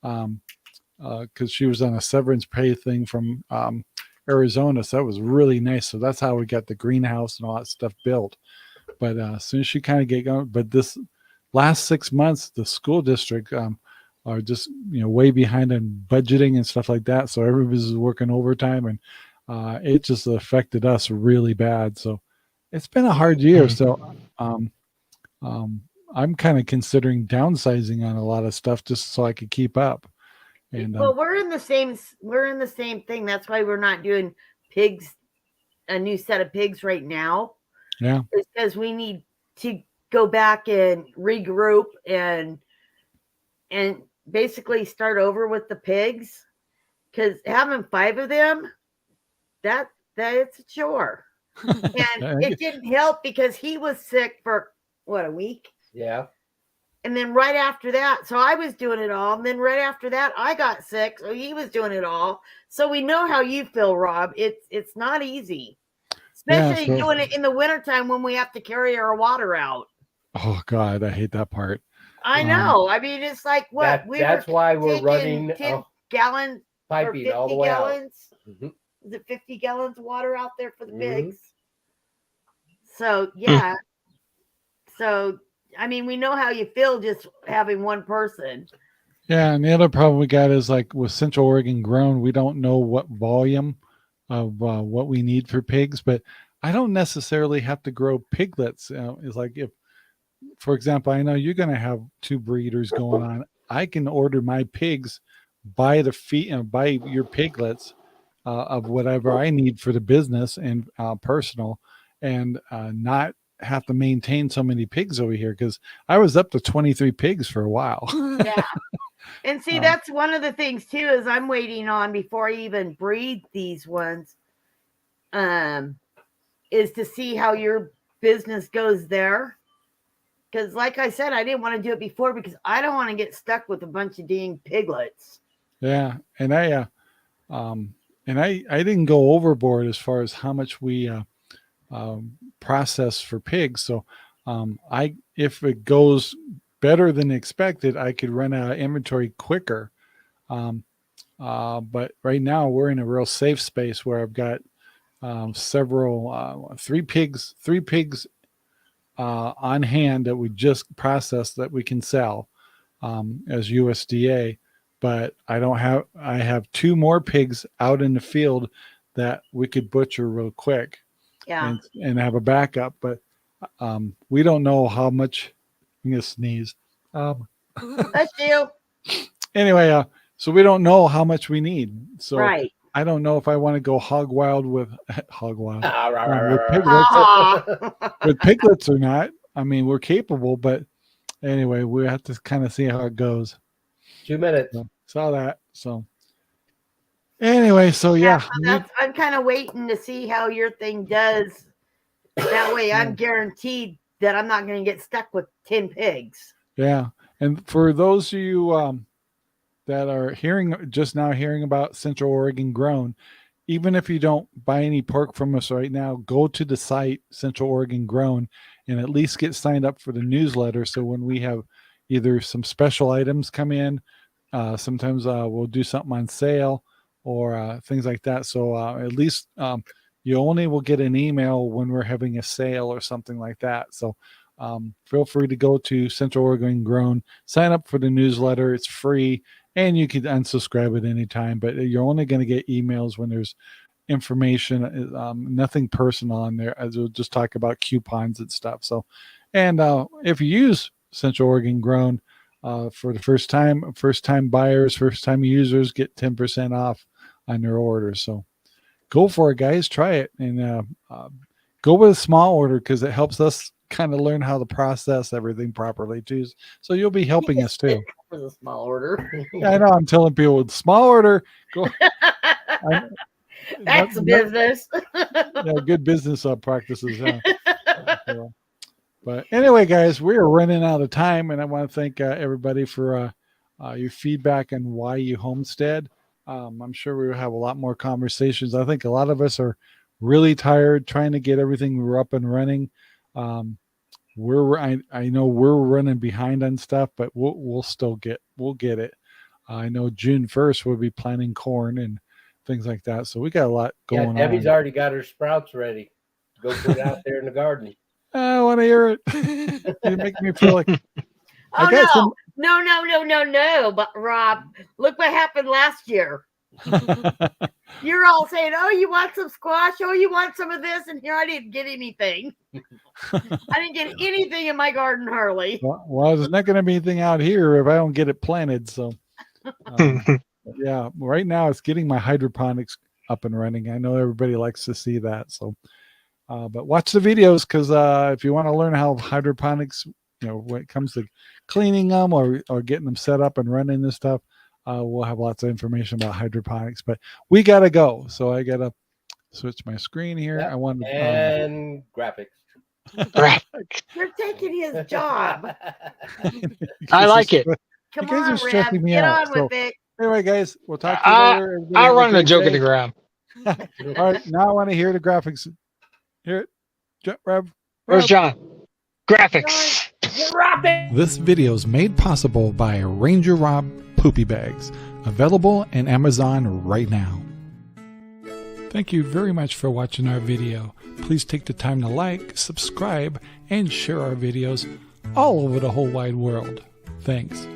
because she was on a severance pay thing from Arizona, so that was really nice. So that's how we got the greenhouse and all that stuff built. But as soon as she kind of get going, but this last 6 months, the school district, are just way behind on budgeting and stuff like that. So everybody's working overtime, and it just affected us really bad. So it's been a hard year. So I'm kind of considering downsizing on a lot of stuff just so I could keep up. And well, we're in the same thing. That's why we're not doing pigs, a new set of pigs right now. Yeah, it's because we need to go back and regroup and basically start over with the pigs, because having 5 of them, that's a chore. And it didn't help because he was sick for a week. Yeah. And then right after that, so I was doing it all. And then right after that, I got sick. So he was doing it all. So we know how you feel, Rob. It's not easy, especially doing it in the wintertime when we have to carry our water out. Oh God, I hate that part. I know. I mean, it's like what that's why we're running 10 gallons piping or 50 all the way gallons. out. Mm-hmm. Is it 50 gallons of water out there for the pigs? So yeah. So I mean, we know how you feel just having one person. Yeah, and the other problem we got is like with Central Oregon grown, we don't know what volume of what we need for pigs, but I don't necessarily have to grow piglets. It's like if, for example, I know you're going to have 2 breeders going on. I can order my pigs by the feet and buy your piglets of whatever I need for the business and personal, and not have to maintain so many pigs over here, because I was up to 23 pigs for a while. Yeah. And see, that's one of the things too, is I'm waiting on, before I even breed these ones, is to see how your business goes there. Because like I said, I didn't want to do it before because I don't want to get stuck with a bunch of dang piglets. I didn't go overboard as far as how much we process for pigs. So if it goes better than expected, I could run out of inventory quicker. But right now we're in a real safe space where I've got three pigs on hand that we just processed that we can sell as USDA. But I have 2 more pigs out in the field that we could butcher real quick. Yeah. And have a backup. But we don't know how much. I'm going to sneeze. Bless you. Anyway, so we don't know how much we need. So right. I don't know if I want to go hog wild with piglets or not. I mean, we're capable, but anyway, we have to kind of see how it goes. 2 minutes. So, saw that. So anyway, so yeah. I'm kind of waiting to see how your thing does. That way I'm guaranteed that I'm not going to get stuck with 10 pigs. Yeah. And for those of you that are just now hearing about Central Oregon Grown, even if you don't buy any pork from us right now, go to the site Central Oregon Grown and at least get signed up for the newsletter. So when we have either some special items come in, sometimes we'll do something on sale or things like that. So at least you only will get an email when we're having a sale or something like that. So feel free to go to Central Oregon Grown, sign up for the newsletter. It's free, and you can unsubscribe at any time, but you're only going to get emails when there's information, nothing personal on there, as we'll just talk about coupons and stuff. So, and if you use Central Oregon Grown for the first time buyers, first time users get 10% off on their orders. So go for it, guys. Try it, and go with a small order because it helps us kind of learn how to process everything properly too. So you'll be helping us too. With a small order. Yeah, I know. I'm telling people with small order, go. That's business. Yeah, good business practices. Huh? But anyway, guys, we are running out of time, and I want to thank everybody for your feedback on why you homestead. I'm sure we will have a lot more conversations. I think a lot of us are really tired trying to get everything up and running. I know we're running behind on stuff, but we'll get it. I know June 1st we'll be planting corn and things like that. So we got a lot going on. Debbie's already got her sprouts ready. Go put it out there in the garden. I want to hear it. You make me feel like I No. But Rob, look what happened last year. You're all saying, "Oh, you want some squash? Oh, you want some of this?" And here I didn't get anything. I didn't get anything in my garden, Harley. Well, there's not going to be anything out here if I don't get it planted. So, yeah, right now it's getting my hydroponics up and running. I know everybody likes to see that. So, but watch the videos because if you want to learn how hydroponics, when it comes to cleaning them or getting them set up and running this stuff, we'll have lots of information about hydroponics. But we got to go. So I got to switch my screen here. Yep. I want to and graphics. You're taking his job. I like it. Come on, Rev, get on with it. Anyway, guys, we'll talk to you later. I'll run a joke at the ground. All right, now I want to hear the graphics. Hear it, Rev. Where's John? Graphics. This video is made possible by RangerRob Poopy Bags, available in Amazon right now. Thank you very much for watching our video. Please take the time to like, subscribe, and share our videos all over the whole wide world. Thanks.